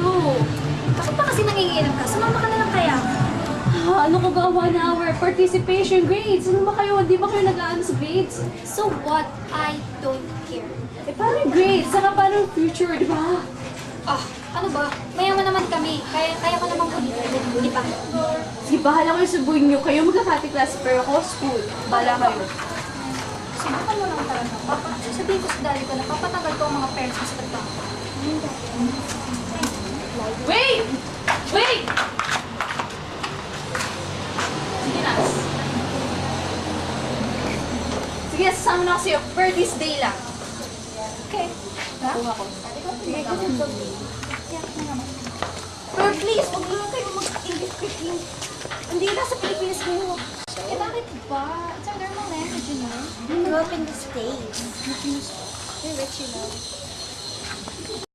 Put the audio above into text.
you. Bakit ba kasi nanginginom ka? Sumama ka na lang kaya. Ano ka ba? 1 hour participation grades. Ano ba kayo? Di ba kayo nag-aano sa grades? So what? I don't care. Eh, paano yung grades? Saka paano yung future, di ba? Ah, ano ba? Mayaman naman kami. Kaya ko naman ulitin, di ba? Sige, bahala kayo sa buhay niyo. Kayo magkakati class, pero ako school. Bahala kayo. Subukan mo lang talaga. Sabihin ko sa daddy ko na papatagal ko ang mga parents mo sa trabaho. Wait! Wait! Sige na. Sige, sasama na ako sa'yo. For this day lang. Okay. Ha? Kuha ko. Sige, kasi pero please, huwag lang kayo mag-English speaking. Hindi na sa Pilipinas kayo. Eh, bakit ba? It's our normal language, you know? We grew up in the States. We're rich, you know?